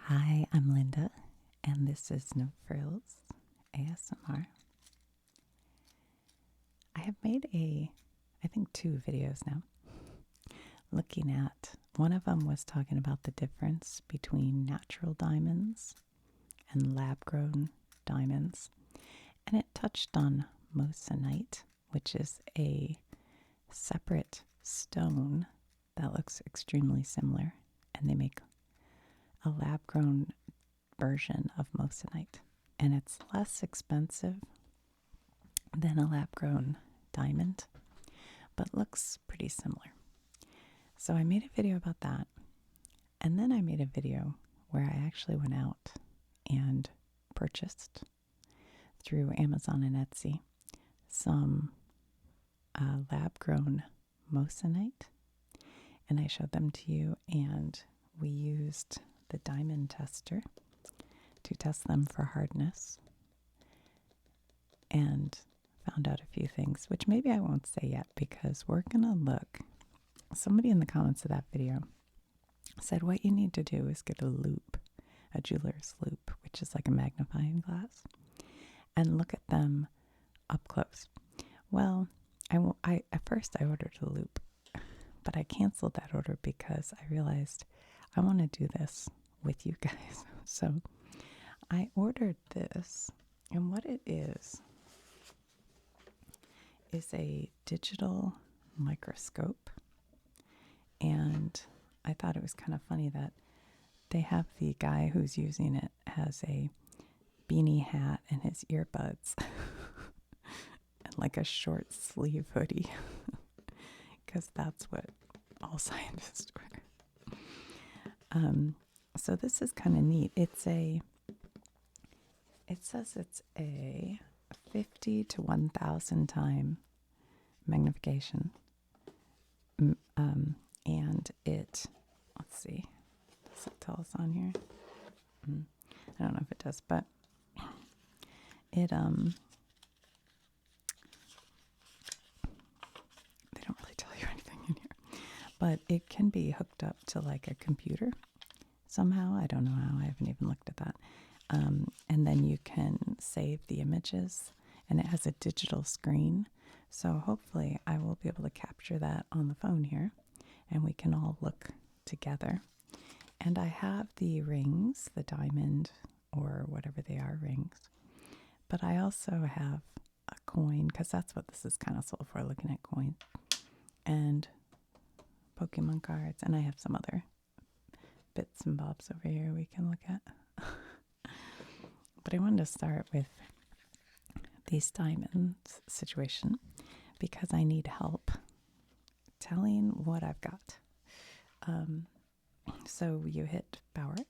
Hi, I'm Linda, and this is No Frills ASMR. I have made I think 2 videos now, looking at, one of them was talking about the difference between natural diamonds and lab-grown diamonds, and it touched on Moissanite, which is a separate stone that looks extremely similar, and they make a lab-grown version of Moissanite, and it's less expensive than a lab-grown diamond, but looks pretty similar. So I made a video about that, and then I made a video where I actually went out and purchased through Amazon and Etsy some lab-grown Moissanite, and I showed them to you, and we used the diamond tester to test them for hardness and found out a few things, which maybe I won't say yet because we're going to look. Somebody in the comments of that video said what you need to do is get a loupe, a jeweler's loupe, which is like a magnifying glass, and look at them up close. Well, at first I ordered a loupe, but I canceled that order because I realized I want to do this with you guys. So I ordered this, and what it is a digital microscope. And I thought it was kind of funny that they have the guy who's using it has a beanie hat and his earbuds and like a short sleeve hoodie because that's what all scientists wear. So this is kind of neat. It says it's a 50 to 1,000 time magnification. And let's see, does it tell us on here? I don't know if it does, but it, they don't really tell you anything in here, but it can be hooked up to like a computer somehow. I don't know how, I haven't even looked at that. And then you can save the images, and it has a digital screen. So hopefully I will be able to capture that on the phone here, and we can all look together. And I have the rings, the diamond or whatever they are rings, but I also have a coin, because that's what this is kind of sold for, looking at coins, and Pokemon cards, and I have some other bits and bobs over here we can look at. But I wanted to start with these diamonds situation because I need help telling what I've got. So you hit power.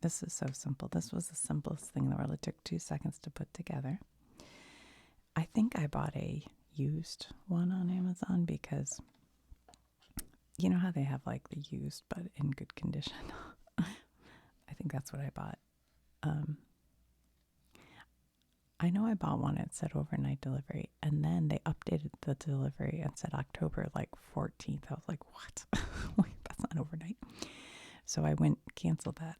This is so simple. This was the simplest thing in the world. It took 2 seconds to put together. I think I bought a used one on Amazon because you know how they have like the used but in good condition. I think that's what I bought. I know I bought one, it said overnight delivery, and then they updated the delivery and said October like 14th. I was like, what? Wait, that's not overnight. So I canceled that,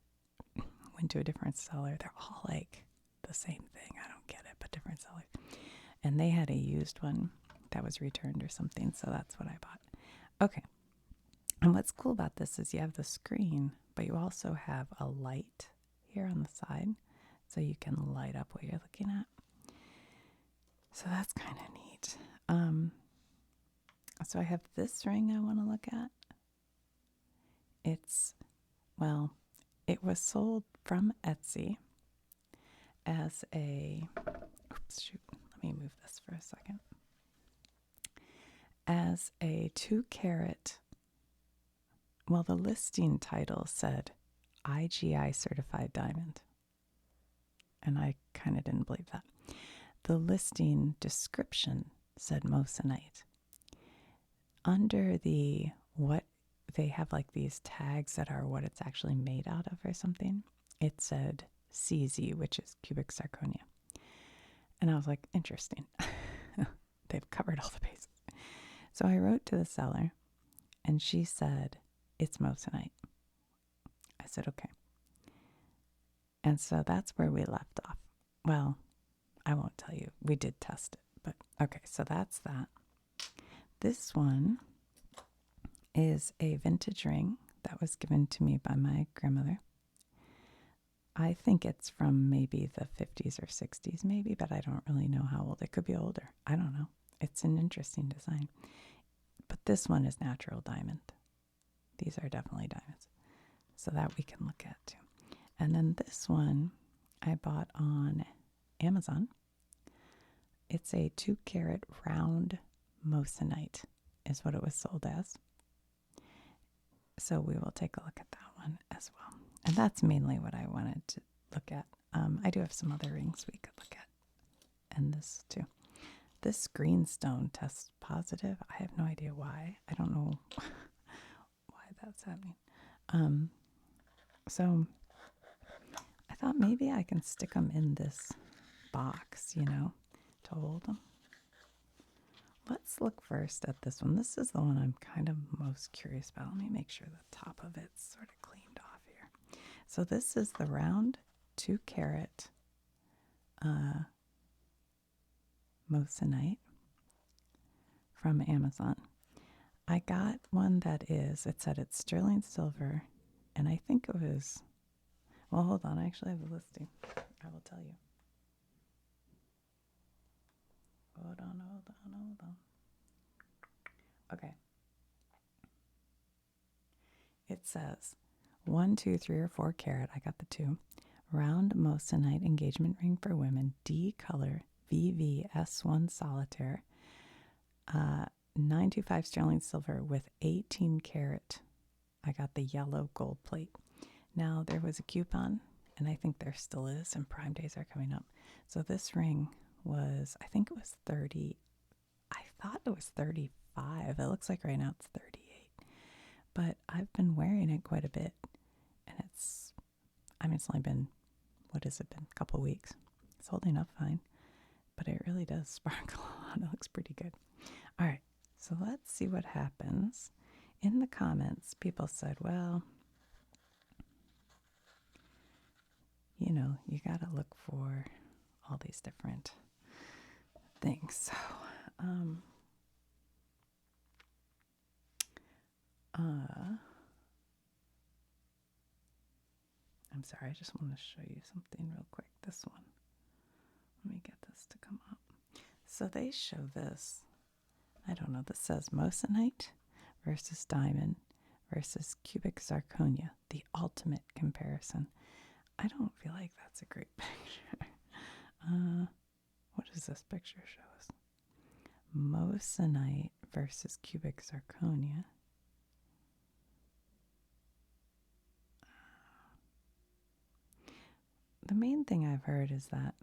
went to a different seller. They're all like the same thing. I don't get it, but different sellers. And they had a used one that was returned or something, so that's what I bought. Okay. And what's cool about this is you have the screen, but you also have a light here on the side, so you can light up what you're looking at. So that's kind of neat. So I have this ring I want to look at. It was sold from Etsy as let me move this for a second. As a 2-carat, the listing title said IGI certified diamond. And I kind of didn't believe that. The listing description said Moissanite. Under what they have like these tags that are what it's actually made out of or something, it said CZ, which is cubic zirconia. And I was like, interesting. They've covered all the bases. So I wrote to the seller, and she said, it's Moissanite. I said, okay. And so that's where we left off. Well, I won't tell you. We did test it, but okay, so that's that. This one is a vintage ring that was given to me by my grandmother. I think it's from maybe the 50s or 60s, maybe, but I don't really know how old. It could be older. I don't know. It's an interesting design. But this one is natural diamond. These are definitely diamonds. So that we can look at too. And then this one I bought on Amazon. It's a 2-carat round Moissanite is what it was sold as. So we will take a look at that one as well. And that's mainly what I wanted to look at. I do have some other rings we could look at. And this too. This greenstone tests positive. I have no idea why. I don't know why that's happening. So I thought maybe I can stick them in this box, you know, to hold them. Let's look first at this one. This is the one I'm kind of most curious about. Let me make sure the top of it's sort of cleaned off here. So this is the round 2-carat Moissanite from Amazon. I got one that is, it said it's sterling silver, and I think it was, well, hold on, I actually have a listing. I will tell you. Hold on. Okay. It says 1, 2, 3, or 4 carat. I got the 2. Round Moissanite engagement ring for women. D color VVS1 solitaire. 925 sterling silver with 18 carat. I got the yellow gold plate. Now there was a coupon, and I think there still is, and Prime Days are coming up. So this ring was, I think it was 30. I thought it was 35. It looks like right now it's 38. But I've been wearing it quite a bit, and it's only been, what has it been, a couple weeks. It's holding up fine, but it really does sparkle a lot. It looks pretty good. All right, so let's see what happens. In the comments, people said, well, you know, you got to look for all these different things. So, I'm sorry, I just want to show you something real quick. This one. Let me get this to come up. So they show this. I don't know. This says Moissanite versus diamond versus cubic zirconia, the ultimate comparison. I don't feel like that's a great picture. What does this picture show us? Moissanite versus cubic zirconia. The main thing I've heard is that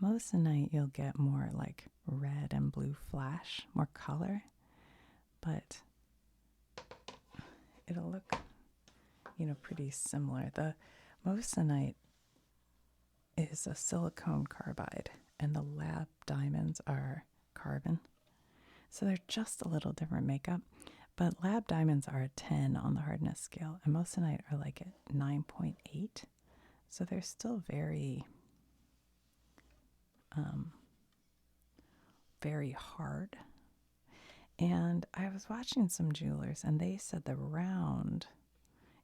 Moissanite you'll get more like red and blue flash, more color, but it'll look, you know, pretty similar. The Moissanite is a silicone carbide, and the lab diamonds are carbon. So they're just a little different makeup, but lab diamonds are a 10 on the hardness scale, and Moissanite are like at 9.8. So they're still very, very hard. And I was watching some jewelers, and they said the round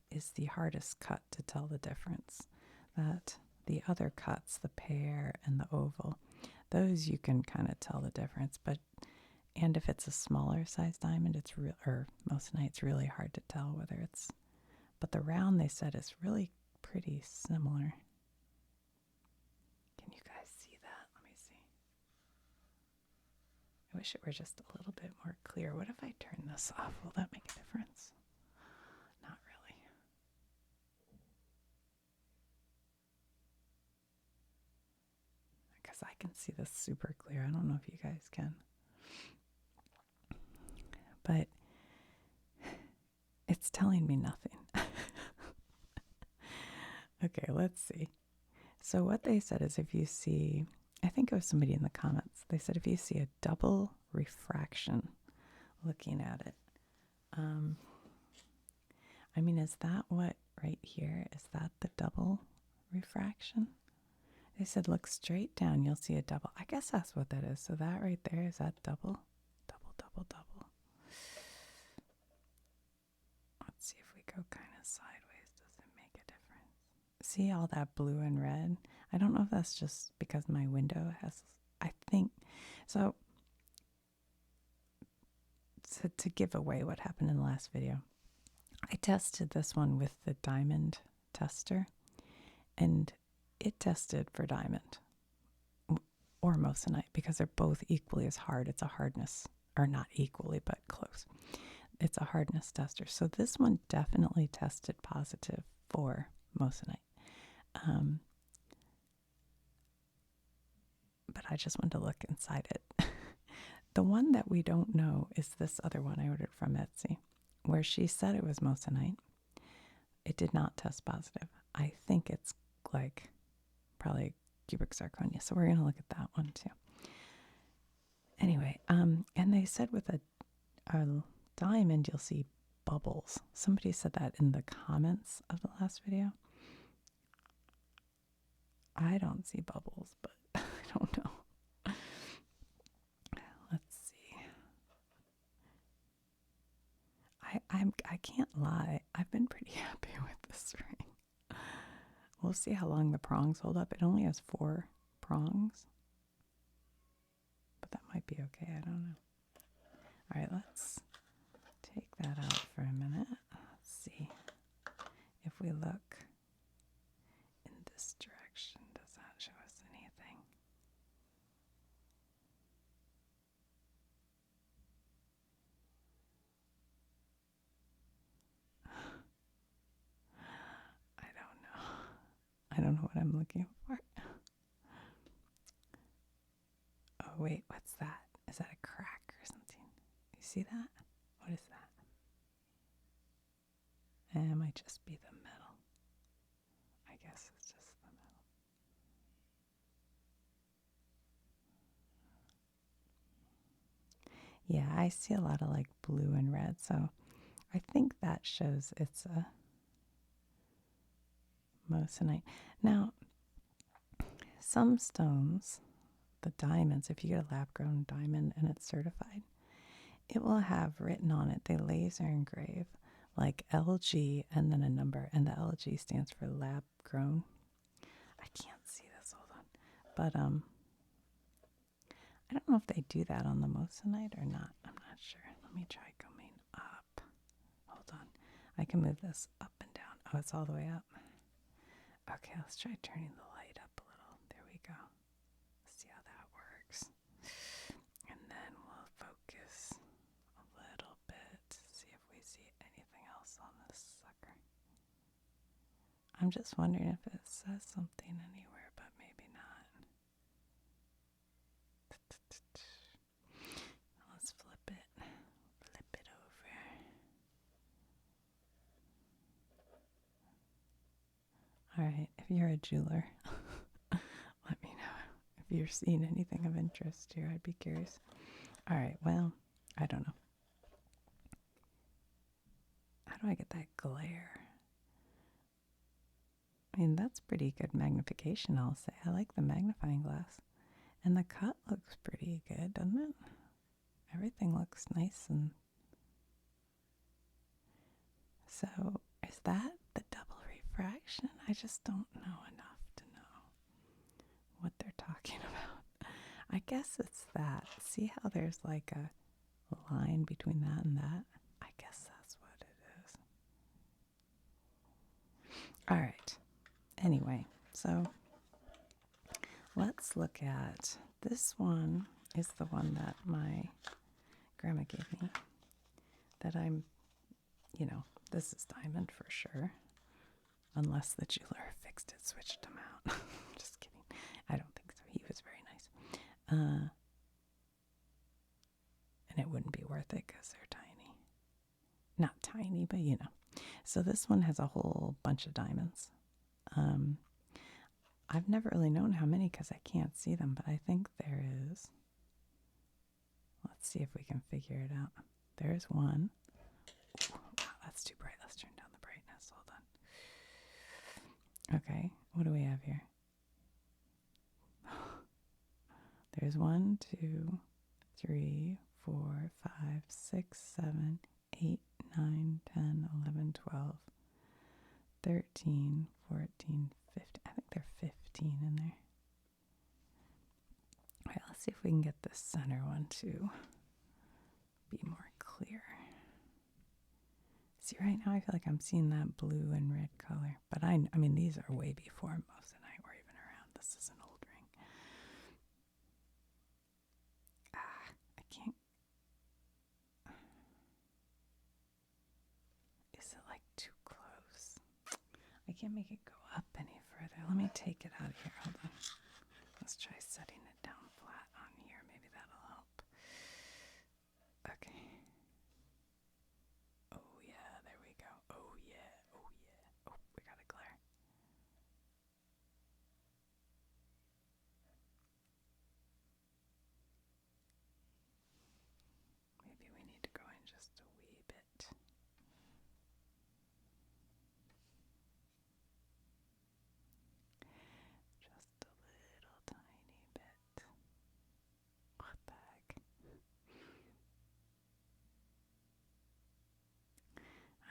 is the hardest cut to tell the difference. That the other cuts, the pear and the oval, those you can kind of tell the difference. And if it's a smaller size diamond, it's real, or Moissanite, it's really hard to tell whether it's. But the round, they said, is really pretty similar. Can you guys see that? Let me see. I wish it were just a little bit more clear. What if I turn this off? Will that make a difference? Not really. Because I can see this super clear. I don't know if you guys can. But it's telling me nothing. Okay, let's see. So what they said is if you see, I think it was somebody in the comments, they said if you see a double refraction looking at it, I mean, is that what right here? Is that the double refraction. They said look straight down, you'll see a double. I guess that's what that is. So that right there, is that double? Double, double, double. Let's see if we go kind of sideways. Does it make a difference? See all that blue and red? I don't know if that's just because my window has, I think. So to give away what happened in the last video, I tested this one with the diamond tester, and it tested for diamond or moissanite because they're both equally as hard. It's a hardness, or not equally, but close. It's a hardness tester. So this one definitely tested positive for moissanite. But I just wanted to look inside it. The one that we don't know is this other one I ordered from Etsy, where she said it was moissanite. It did not test positive. I think it's like probably cubic zirconia. So we're going to look at that one too. Anyway, and they said with a diamond, you'll see bubbles. Somebody said that in the comments of the last video. I don't see bubbles, but I don't know. Let's see. I can't lie. I've been pretty happy with this ring. We'll see how long the prongs hold up. It only has 4 prongs, but that might be okay. I don't know. All right, let's take that out for a minute. Let's see if we look in this direction. Does that show us anything? I don't know what I'm looking for. Oh, wait, what's that? Is that a crack or something? You see that? What is that? It might just be the metal. I guess it's just the metal. Yeah, I see a lot of like blue and red, so I think that shows it's a moissanite. Now, some stones, the diamonds, if you get a lab-grown diamond and it's certified, it will have written on it, they laser engrave like LG and then a number, and the LG stands for lab-grown. I can't see this, hold on. But I don't know if they do that on the moissanite or not. I'm not sure. Let me try going up. Hold on. I can move this up and down. Oh, it's all the way up. Okay, let's try turning the light up a little. There we go. See how that works. And then we'll focus a little bit. See if we see anything else on this sucker. I'm just wondering if it says something anywhere, but maybe not. Let's flip it. Flip it over. All right, if you're a jeweler, let me know if you're seeing anything of interest here. I'd be curious. All right, well, I don't know. How do I get that glare? I mean, that's pretty good magnification, I'll say. I like the magnifying glass. And the cut looks pretty good, doesn't it? Everything looks nice. And so, is that the double refraction? I just don't know enough to know what they're talking about. I guess it's that. See how there's like a line between that and that? I guess that's what it is. All right. Anyway, so let's look at this one. Is the one that my grandma gave me. That I'm, you know, this is diamond for sure. Unless the jeweler fixed it, switched them out. Just kidding. I don't think so. He was very nice. And it wouldn't be worth it because they're tiny. Not tiny, but you know. So this one has a whole bunch of diamonds. I've never really known how many because I can't see them, but I think there is. Let's see if we can figure it out. There's one. Ooh, wow, that's too bright. Let's turn down the brightness. Hold on. Okay, what do we have here? There's 1, 2, 3, 4, 5, 6, 7, 8, 9, 10, 11, 12, 13, 14, 15. I think there are 15 in there. All right, let's see if we can get this center one to be more clear. See, right now I feel like I'm seeing that blue and red color. But I mean, these are way before Moissanite were even around. This is an old ring. I can't. Is it like too close? I can't make it go up any further. Let me take it out of here. Hold on. Let's try setting it down flat on here. Maybe that'll help. Okay. Oh yeah, there we go. Oh yeah, oh yeah. Oh, we got a glare. Maybe we need to go in just a wee bit. Just a little tiny bit. What the heck?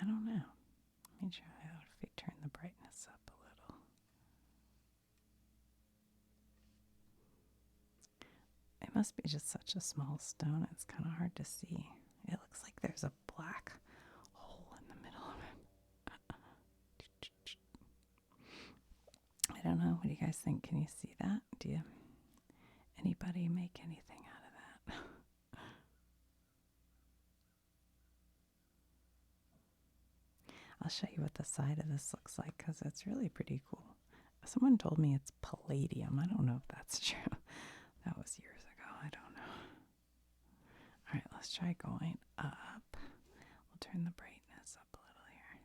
I don't know. Let me try out if we turn the brightness up a little. It must be just such a small stone, it's kind of hard to see. It looks like there's a black hole in the middle of it. I don't know. What do you guys think? Can you see that? Do you? Anybody make anything out of that? I'll show you what the side of this looks like because it's really pretty cool. Someone told me it's palladium. I don't know if that's true. That was years ago. I don't know. All right, let's try going up. We'll turn the brightness up a little here.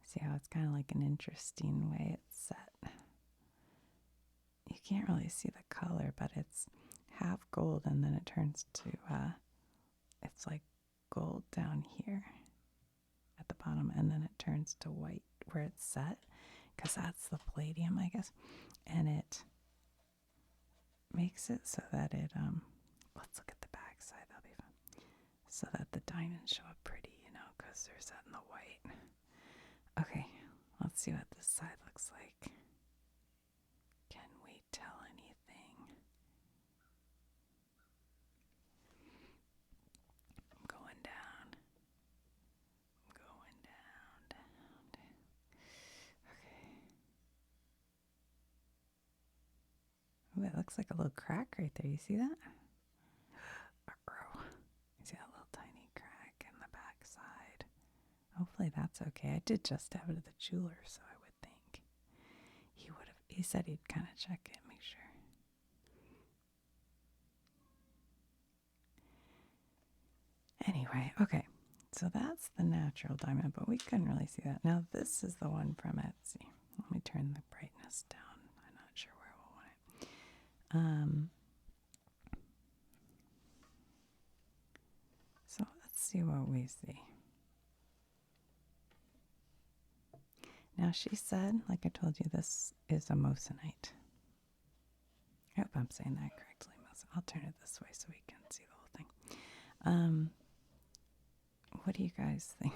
See how it's kind of like an interesting way it's set. You can't really see the color, but it's half gold and then it turns to, it's like gold down here at the bottom and then it turns to white where it's set because that's the palladium, I guess. And it makes it so that it, let's look at the back side, that'll be fun. So that the diamonds show up pretty, you know, because they're set in the white. Okay, let's see what this side looks like. Can we tell anything? I'm going down. I'm going down. Okay. Ooh, it looks like a little crack right there. You see that? You see that little tiny crack in the back side? Hopefully that's okay. I did just have it at the jeweler, so I would think he would have. He said he'd kind of check it, make sure. Anyway, okay. So that's the natural diamond, but we couldn't really see that. Now this is the one from Etsy. Let me turn the brightness down. I'm not sure where we'll want it. So let's see what we see. Now she said, like I told you, this is a Moissanite. I hope I'm saying that correctly. I'll turn it this way so we can see the whole thing. What do you guys think?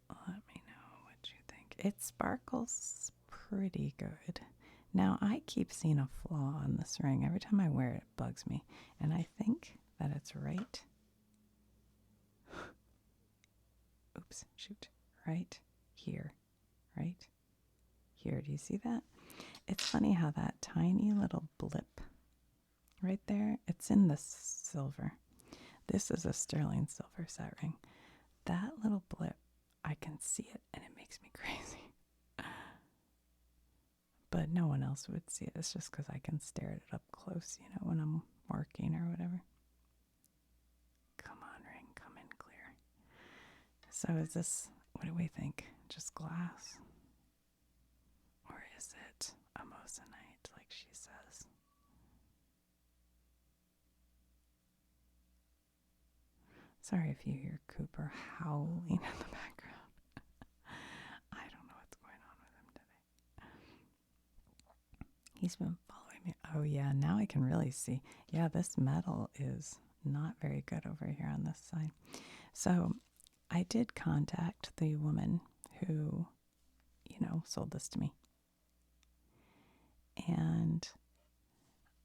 Let me know what you think. It sparkles pretty good. Now, I keep seeing a flaw on this ring. Every time I wear it, it bugs me. And I think that it's right. Oops, shoot. Right here. Right here. Do you see that? It's funny how that tiny little blip right there, it's in the silver. This is a sterling silver set ring. That little blip, I can see it and it makes me crazy. But no one else would see it. It's just because I can stare at it up close, you know, when I'm working or whatever. Come on, ring, come in clear. So is this, what do we think? Just glass? Or is it a Moissanite, like she says? Sorry if you hear Cooper howling in the background. I don't know what's going on with him today. He's been following me. Oh, yeah, now I can really see. Yeah, this metal is not very good over here on this side. So I did contact the woman who, sold this to me. And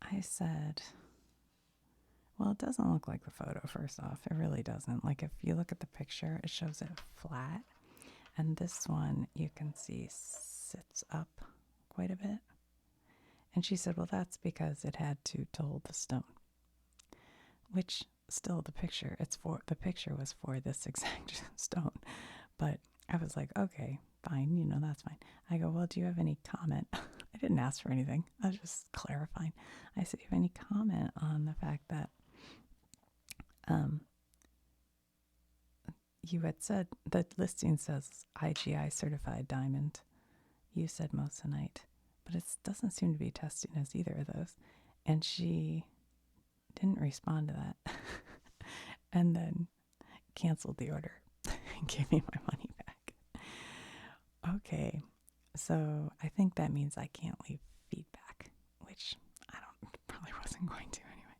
I said, well, it doesn't look like the photo, first off. It really doesn't. Like, if you look at the picture, it shows it flat. And this one, you can see, sits up quite a bit. And she said, well, that's because it had to hold the stone. Which, still, the picture was for this exact stone. But I was like, okay, fine, that's fine. I go, well, do you have any comment? I didn't ask for anything. I was just clarifying. I said, do you have any comment on the fact that you had said the listing says IGI certified diamond. You said Moissanite, but it doesn't seem to be testing as either of those. And she didn't respond to that and then canceled the order and gave me my money back. Okay, so I think that means I can't leave feedback, which probably wasn't going to anyway.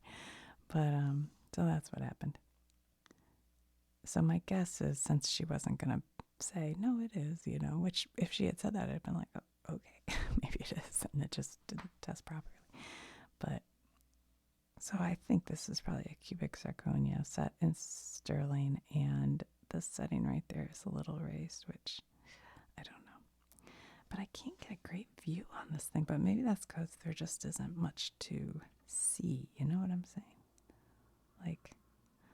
But so that's what happened. So my guess is, since she wasn't going to say, no, it is, which if she had said that, I'd been like, oh, okay, maybe it is, and it just didn't test properly. But, so I think this is probably a cubic zirconia set in sterling, and the setting right there is a little raised, which I don't know. But I can't get a great view on this thing, but maybe that's because there just isn't much to see, you know what I'm saying? Like,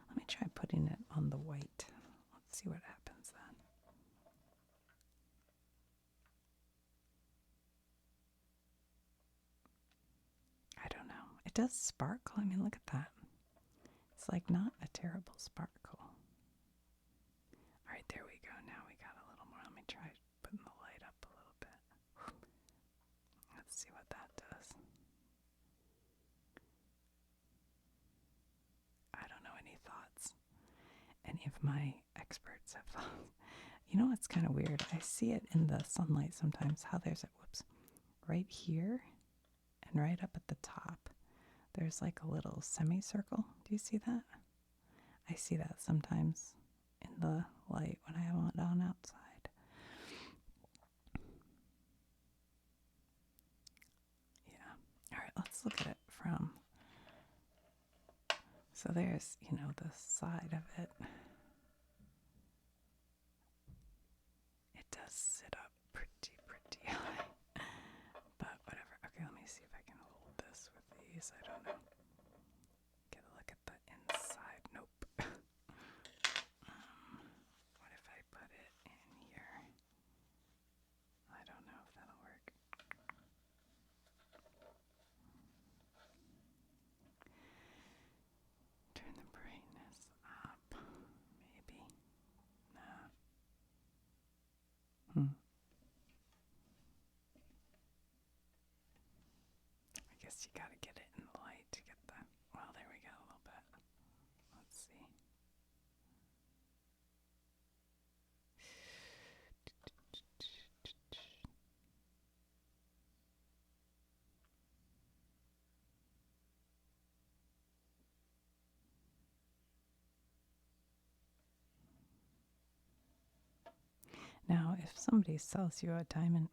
let me try putting it on the white. Let's see what happens then. I don't know. It does sparkle. I mean, look at that. It's like not a terrible sparkle. All right, there we go. Now we got a little more. Let me try putting the light up a little bit. Let's see what that does. I don't know any thoughts. Any of my experts have thoughts. You know what's kind of weird? I see it in the sunlight sometimes, how there's right here and right up at the top. There's like a little semicircle. Do you see that? I see that sometimes in the light when I have it on outside. Yeah. All right, let's look at it from. So there's, the side of it. It does sit up pretty high. But whatever. Okay, let me see if I can hold this with these. I don't know. Get a look at the inside. Nope. What if I put it in here? I don't know if that'll work. Turn the brightness up. Maybe. No. I guess you gotta get it in the light to get the. Well, there we go a little bit. Let's see. Now, if somebody sells you a diamond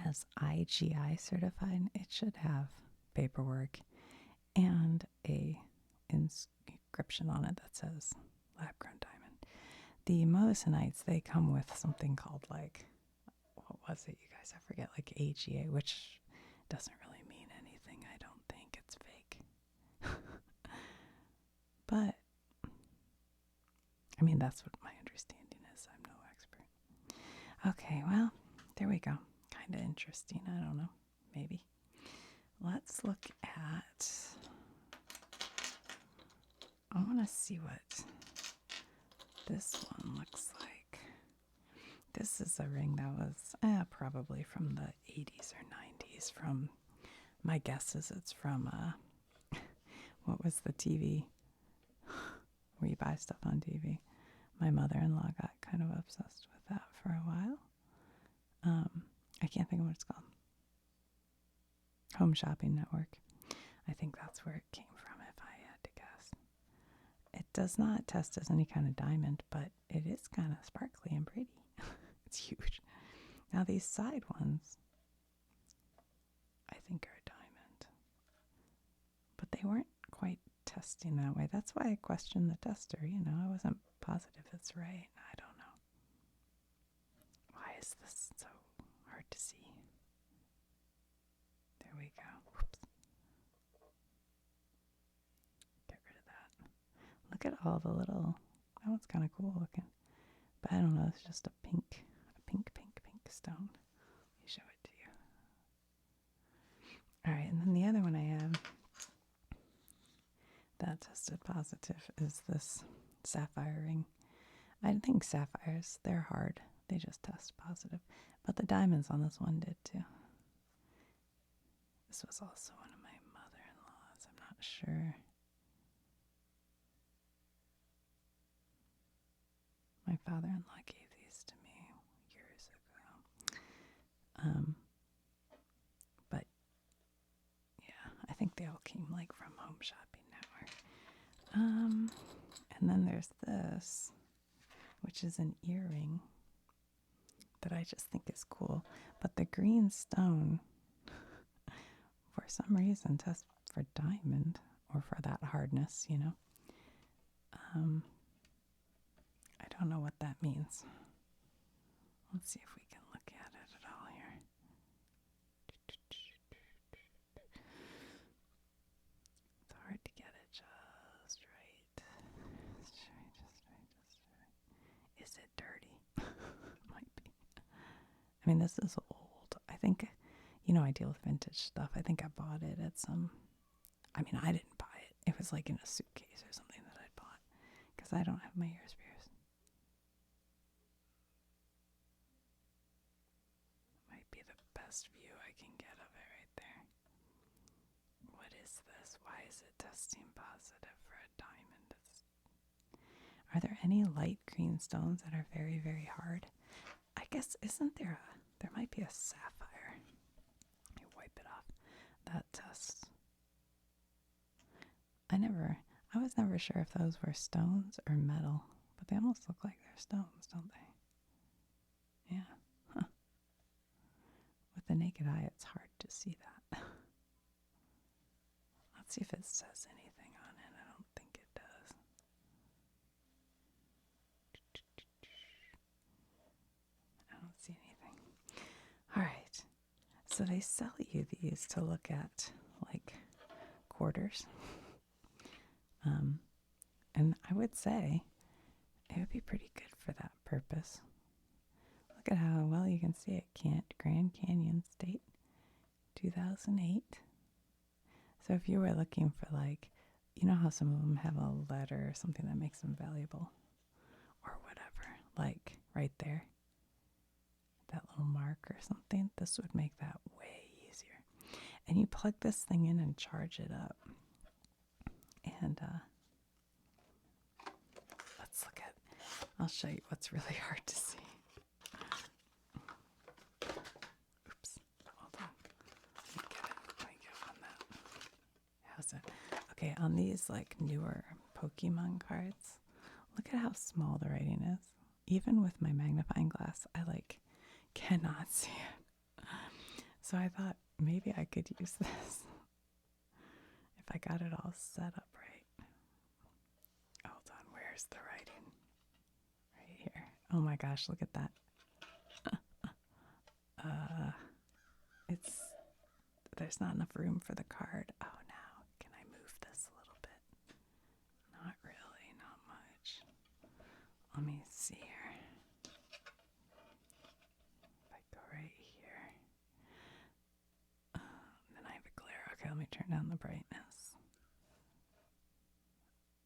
as IGI certified, it should have paperwork and a inscription on it that says lab-grown diamond. The Moissanites, they come with something called, like, what was it, you guys? I forget, like AGA, which doesn't really mean anything. I don't think it's fake. But, I mean, that's what my understanding is. I'm no expert. Okay, well, there we go. Kind of interesting. I don't know. Maybe. Let's look at. I want to see what this one looks like. This is a ring that was probably from the 80s or 90s. From my guess is it's from what was the TV? where you buy stuff on TV. My mother-in-law got kind of obsessed with that for a while. I can't think of what it's called. Home Shopping Network. I think that's where it came from, if I had to guess. It does not test as any kind of diamond, but it is kind of sparkly and pretty. It's huge. Now these side ones, I think are diamond. But they weren't quite testing that way. That's why I questioned the tester. I wasn't positive it's right. I don't know. Why is this so hard to see? There we go. Whoops. Get rid of that. Look at all the little, that one's kind of cool looking. But I don't know, it's just a pink stone. Let me show it to you. All right, and then the other one I have that tested positive is this sapphire ring. I think sapphires, they're hard. They just test positive. But the diamonds on this one did too. This was also one of my mother-in-law's. I'm not sure. My father-in-law gave these to me years ago. But yeah, I think they all came like from Home Shopping Network. And then there's this, which is an earring that I just think is cool. But the green stone, for some reason, tests for diamond or for that hardness, I don't know what that means. Let's see if we can look at it at all here. It's hard to get it just right. Is it dirty? Might be. I mean, this is old. I think, I deal with vintage stuff. I think I bought it at I didn't buy it. It was like in a suitcase or something that I'd bought because I don't have my ears pierced. Might be the best view I can get of it right there. What is this? Why is it testing positive for a diamond? Are there any light green stones that are very, very hard? I guess, there might be a sapphire. Let me wipe it off. That tests. I was never sure if those were stones or metal, but they almost look like they're stones, don't they? Yeah. Huh. With the naked eye, it's hard to see that. Let's see if it says anything on it. I don't think it does. I don't see anything. All right. So they sell you these to look at, like, quarters. And I would say it would be pretty good for that purpose. Look at how well you can see it. Grand Canyon State, 2008. So if you were looking for, like, how some of them have a letter or something that makes them valuable or whatever, like right there, that little mark or something, this would make that way easier. And you plug this thing in and charge it up. And let's look at, I'll show you what's really hard to see. Oops, hold on. Let me get on that. How's it? Okay, on these like newer Pokemon cards, look at how small the writing is. Even with my magnifying glass, I cannot see it. So I thought maybe I could use this if I got it all set up right. Hold on, where's the writing? Right here. Oh my gosh, look at that. There's not enough room for the card. Oh, now can I move this a little bit? Not really, not much. Let me see here. If I go right here, then I have a glare. Okay, let me turn down the brightness.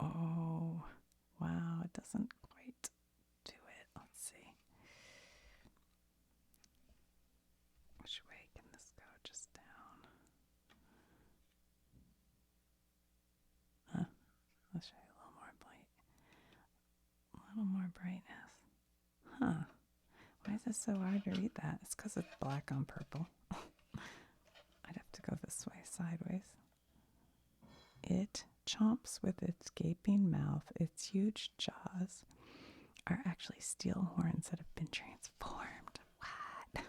Oh, wow, it doesn't quite do it. Let's see. Which way can this go? Just down. I'll show you a little more light. little more brightness. Huh. Why is it so hard to read that? It's because it's black on purple. I'd have to go this way, sideways. It chomps with its gaping mouth. Its huge jaws are actually steel horns that have been transformed. What?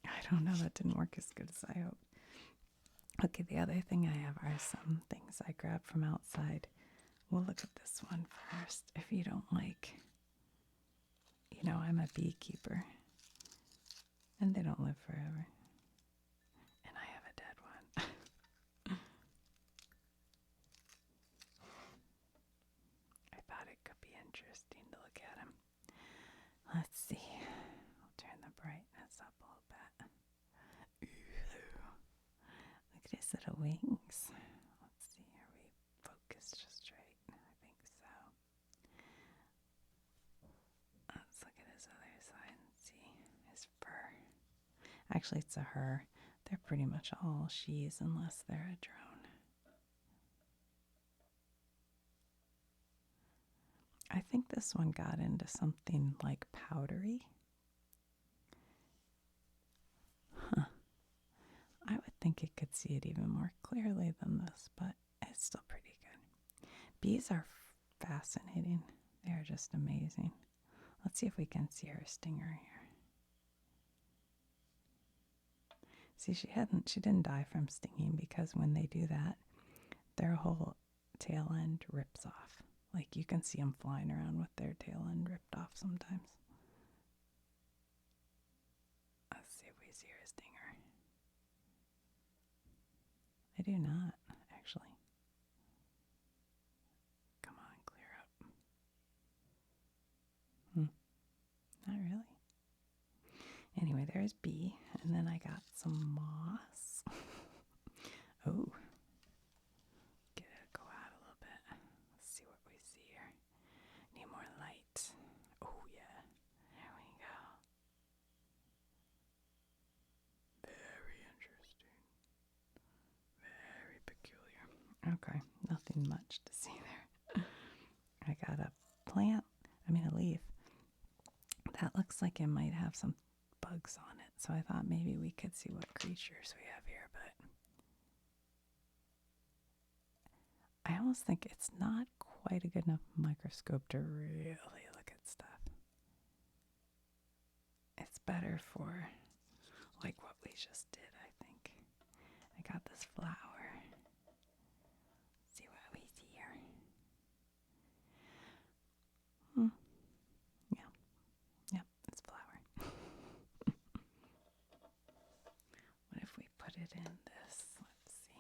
I don't know. That didn't work as good as I hoped. Okay, the other thing I have are some things I grabbed from outside. We'll look at this one first. If you don't like, you know, I'm a beekeeper. And they don't live forever. And I have a dead one. I thought it could be interesting to look at him. Let's see. I'll turn the brightness up a little bit. Ooh. Look at his little wings. Let's see. Are we focused just right? I think so. Let's look at his other side and see his fur. Actually, it's a her. They're pretty much all she's unless they're a drone. I think this one got into something like powdery. Huh. I would think it could see it even more clearly than this, but it's still pretty good. Bees are fascinating. They are just amazing. Let's see if we can see her stinger here. See, she didn't die from stinging because when they do that, their whole tail end rips off. Like you can see them flying around with their tail end ripped off sometimes. Let's see if we see her stinger. I do not, actually. Come on, clear up. Not really. Anyway, there's B, and then I got some moss. Oh. Get it, go out a little bit. Let's see what we see here. Need more light. Oh, yeah. There we go. Very interesting. Very peculiar. Okay, nothing much to see there. I got a a leaf. That looks like it might have some bugs on it. So I thought maybe we could see what creatures we have here, but I almost think it's not quite a good enough microscope to really look at stuff. It's better for like what we just did, I think. I got this flower. Let's see what we see here. Yeah, it's flower. What if we put it in this? Let's see.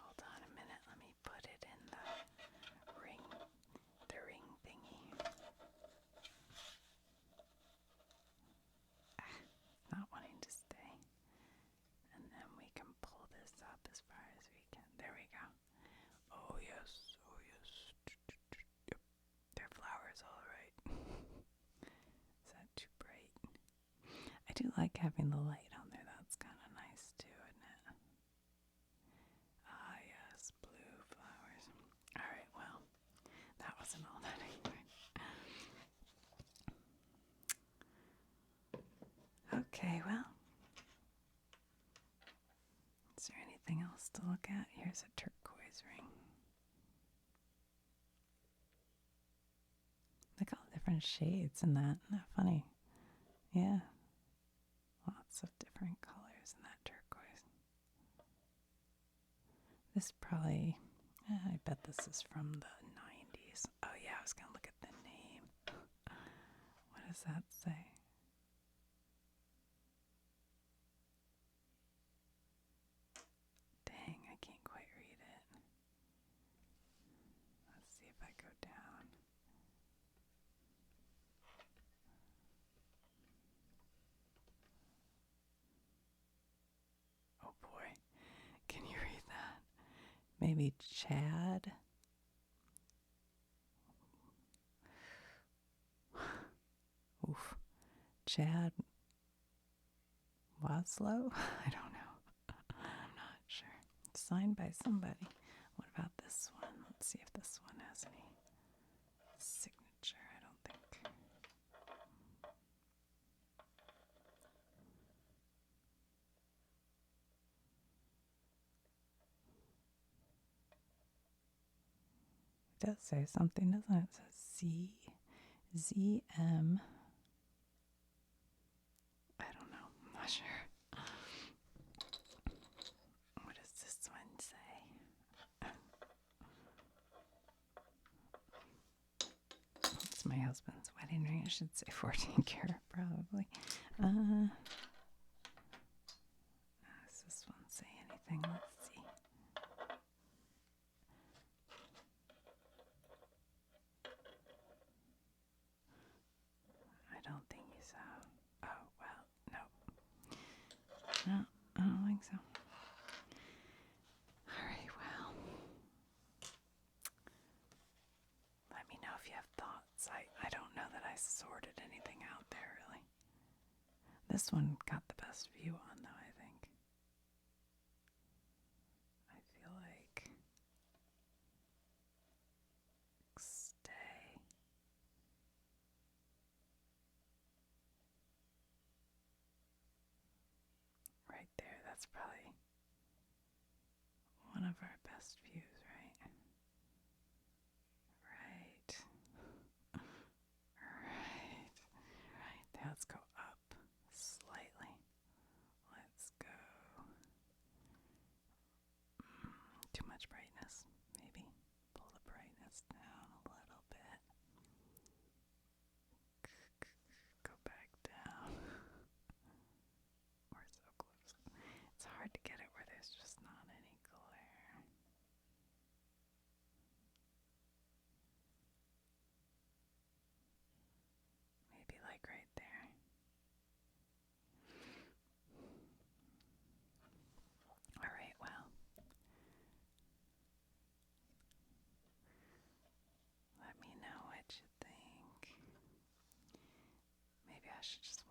Hold on a minute. Let me put it in the ring thingy. Not wanting to stay. And then we can pull this up as far as we can. There we go. Oh yes, oh yes. Yep, their flowers all right. Is that too bright? I do like having the light on there. That's kind of nice too, isn't it? Ah yes, blue flowers. All right, well, that wasn't all that anyway. Okay, well, is there anything else to look at? Here's a turquoise ring. Look at all the different shades in that. Isn't that funny? Yeah. Lots of different colors in that turquoise. This probably, I bet this is from the 90s. Oh yeah, I was going to look at the name. What does that say? Dang, I can't quite read it. Let's see if I go down. Oh boy, can you read that? Maybe Chad? Oof. Chad Waslow? I don't know. I'm not sure. It's signed by somebody. What about this one? Let's Let's see if this one has any signature. I don't think. It does say something, doesn't it? It says ZM. I don't know. I'm not sure. What does this one say? It's my husband's wedding ring. I should say 14 karat, probably. Does this one say anything? Let's see. I don't think so. Oh, well, no. No, I don't think so. All right, well. Let me know if you have thoughts. I don't know that I sorted anything out there, really. This one got the best view on, though, I think. I feel like stay. Right there, that's probably one of our best views, right? Right. Right. Let's go up slightly. Let's go. Too much brightness, maybe. Pull the brightness down a little bit. Go back down. We're so close. It's hard to get it where there's just not any glare. Maybe like right there. All right, well. Let me know what you think. Maybe I should just